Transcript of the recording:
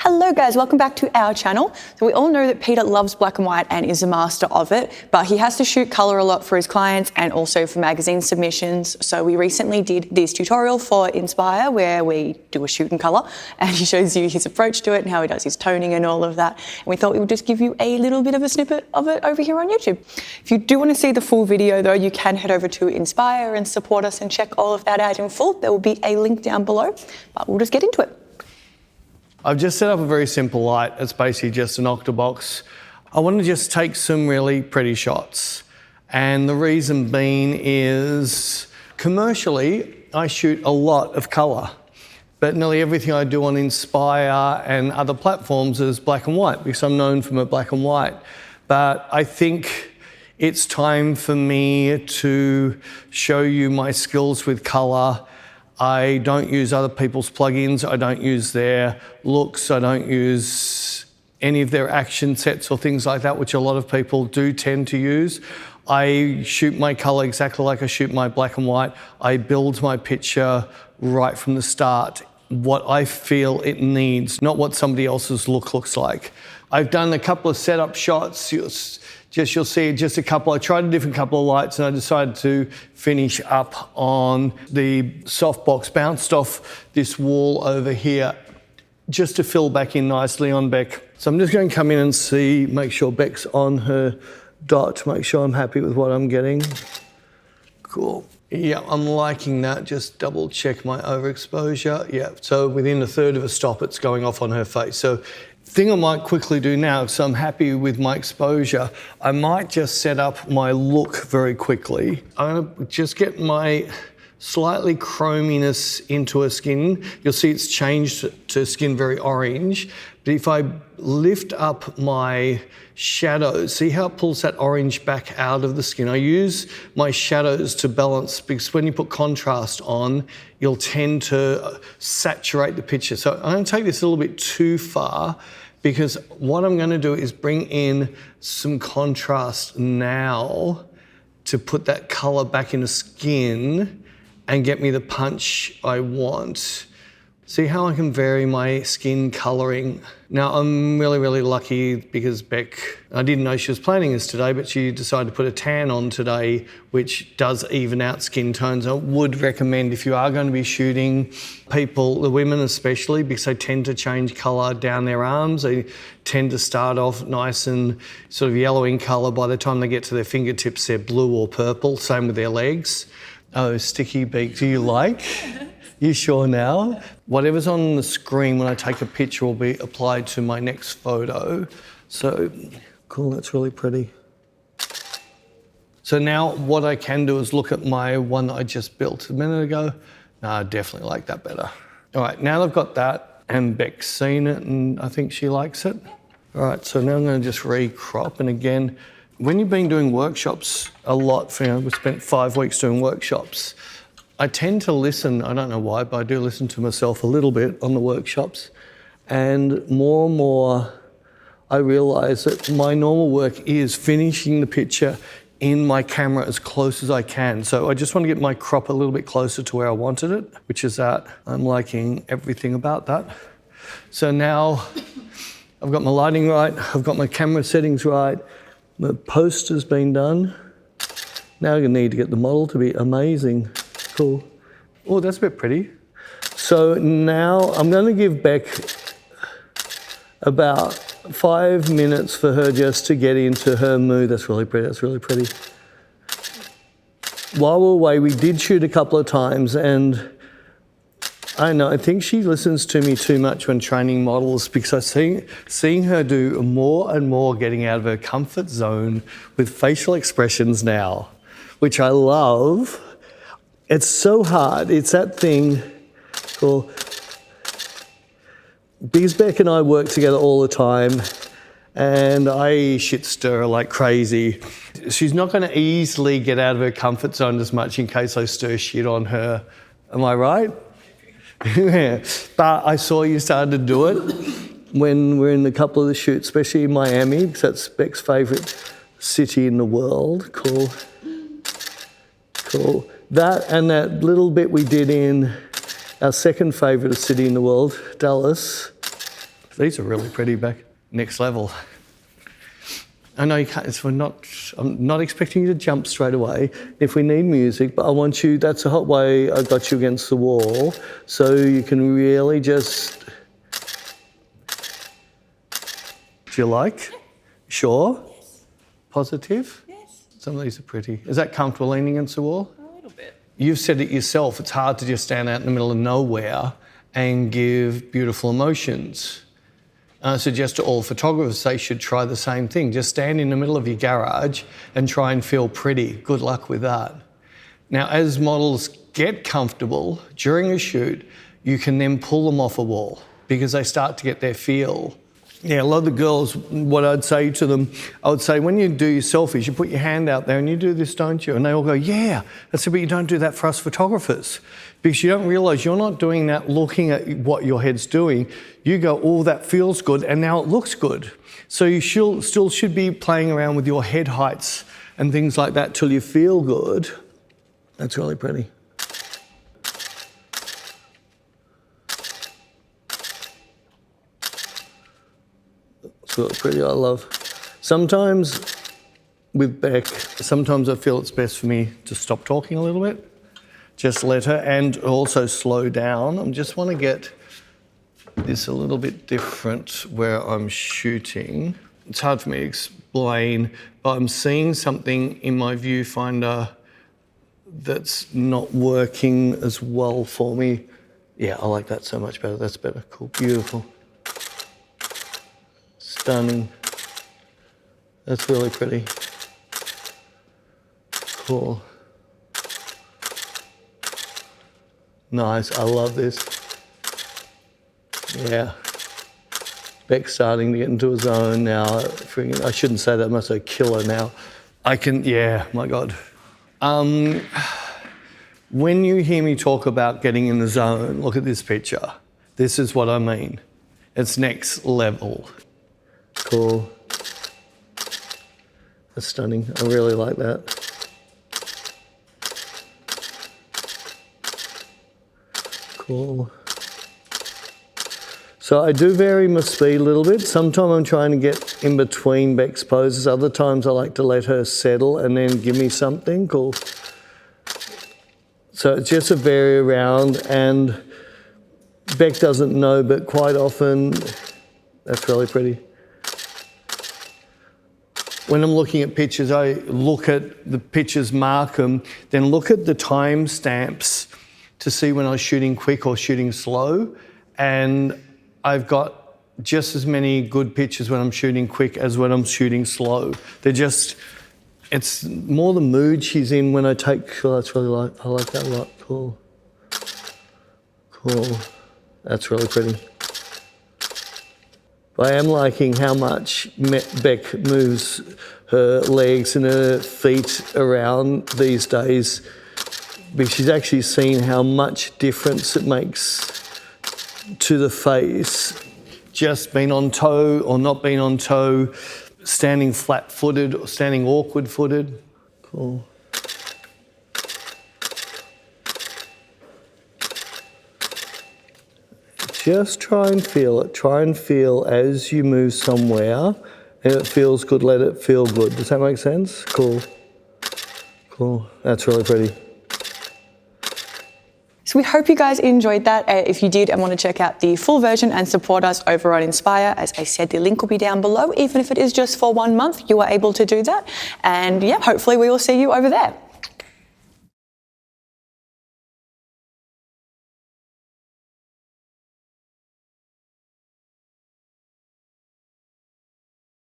Hello guys, welcome back to our channel. So we all know that Peter loves black and white and is a master of it, but he has to shoot color a lot for his clients and also for magazine submissions. So we recently did this tutorial for Inspire where we do a shoot in color and he shows you his approach to it and how he does his toning and all of that. And we thought we would just give you a little bit of a snippet of it over here on YouTube. If you do want to see the full video though, you can head over to Inspire and support us and check all of that out in full. There will be a link down below, but we'll just get into it. I've just set up a very simple light. It's basically just an Octabox. I want to just take some really pretty shots. And the reason being is commercially, I shoot a lot of color, but nearly everything I do on Inspire and other platforms is black and white because I'm known for my black and white. But I think it's time for me to show you my skills with color. I don't use other people's plugins, I don't use their looks, I don't use any of their action sets or things like that, which a lot of people do tend to use. I shoot my color exactly like I shoot my black and white. I build my picture right from the start, what I feel it needs, not what somebody else's look looks like. I've done a couple of setup shots. You'll see just a couple. I tried a different couple of lights and I decided to finish up on the softbox, bounced off this wall over here just to fill back in nicely on Bec. So I'm just going to come in and see, make sure Bec's on her dot, make sure I'm happy with what I'm getting. Cool. Yeah, I'm liking that. Just double check my overexposure. Yeah, so within a third of a stop, it's going off on her face. So thing I might quickly do now, so I'm happy with my exposure, I might just set up my look very quickly. I'm gonna just get my slightly chrominess into her skin. You'll see it's changed to skin very orange. But if I lift up my shadows, see how it pulls that orange back out of the skin? I use my shadows to balance because when you put contrast on, you'll tend to saturate the picture. So I'm going to take this a little bit too far because what I'm going to do is bring in some contrast now to put that color back in the skin and get me the punch I want. See how I can vary my skin coloring. Now I'm really, really lucky because Bec, I didn't know she was planning this today, but she decided to put a tan on today, which does even out skin tones. I would recommend if you are going to be shooting people, the women especially, because they tend to change color down their arms. They tend to start off nice and sort of yellow in color. By the time they get to their fingertips, they're blue or purple. Same with their legs. Oh, sticky beak, do you like? You sure now? Whatever's on the screen when I take a picture will be applied to my next photo. So, cool, that's really pretty. So now what I can do is look at my one that I just built a minute ago. No, I definitely like that better. All right, now I've got that and Bec's seen it and I think she likes it. All right, so now I'm gonna just recrop, and again, when you've been doing workshops a lot, we spent 5 weeks doing workshops, I tend to listen, I don't know why, but I do listen to myself a little bit on the workshops. And more, I realise that my normal work is finishing the picture in my camera as close as I can. So I just want to get my crop a little bit closer to where I wanted it, which is that. I'm liking everything about that. So now I've got my lighting right, I've got my camera settings right, the poster's been done. Now I'm gonna need to get the model to be amazing. Cool. Oh, that's a bit pretty. So now I'm going to give Bec about 5 minutes for her just to get into her mood. That's really pretty, that's really pretty. While we're away, we did shoot a couple of times and I know, I think she listens to me too much when training models because I'm seeing her do more and more getting out of her comfort zone with facial expressions now, which I love. It's so hard. It's that thing called, because Bec and I work together all the time and I shit stir her like crazy. She's not going to easily get out of her comfort zone as much in case I stir shit on her. Am I right? Yeah. But I saw you started to do it when we're in a couple of the shoots, especially in Miami, because that's Bec's favourite city in the world. Cool. Cool. That and that little bit we did in our second favourite city in the world, Dallas. These are really pretty, Bec. Next level. I know you can't, I'm not expecting you to jump straight away if we need music, but I want you, that's the hot way I got you against the wall, so you can really just, do you like? Sure? Yes. Positive? Yes. Some of these are pretty. Is that comfortable leaning against the wall? A little bit. You've said it yourself, it's hard to just stand out in the middle of nowhere and give beautiful emotions. I suggest to all photographers they should try the same thing. Just stand in the middle of your garage and try and feel pretty. Good luck with that. Now, as models get comfortable during a shoot, you can then pull them off a wall because they start to get their feel. Yeah, a lot of the girls, what I'd say to them, I would say, when you do your selfies, you put your hand out there and you do this, don't you? And they all go, yeah. I said, but you don't do that for us photographers because you don't realise you're not doing that looking at what your head's doing. You go, oh, that feels good, and now it looks good. So you still should be playing around with your head heights and things like that till you feel good. That's really pretty. Really pretty, I love. Sometimes with Bec, sometimes I feel it's best for me to stop talking a little bit, just let her, and also slow down. I just want to get this a little bit different where I'm shooting. It's hard for me to explain, but I'm seeing something in my viewfinder that's not working as well for me. Yeah, I like that so much better. That's better. Cool, beautiful. Stunning. That's really pretty. Cool. Nice, I love this. Yeah. Bec's starting to get into a zone now. I shouldn't say that, I must say killer now. Yeah, my God. When you hear me talk about getting in the zone, look at this picture. This is what I mean. It's next level. Cool. That's stunning. I really like that. Cool. So I do vary my speed a little bit. Sometimes I'm trying to get in between Bec's poses. Other times I like to let her settle and then give me something. Cool. So it's just a vary around, and Bec doesn't know, but quite often, that's really pretty. When I'm looking at pictures, I look at the pictures, mark them, then look at the time stamps to see when I was shooting quick or shooting slow. And I've got just as many good pictures when I'm shooting quick as when I'm shooting slow. It's more the mood she's in when I take, I like that a lot. Cool. Cool. That's really pretty. I am liking how much Bec moves her legs and her feet around these days, because she's actually seen how much difference it makes to the face. Just being on toe or not being on toe, standing flat-footed or standing awkward-footed. Cool. Just try and feel it. Try and feel as you move somewhere and it feels good, let it feel good. Does that make sense? Cool. Cool. That's really pretty. So we hope you guys enjoyed that. If you did and want to check out the full version and support us over on Inspire, as I said, the link will be down below. Even if it is just for 1 month, you are able to do that. And yeah, hopefully we will see you over there.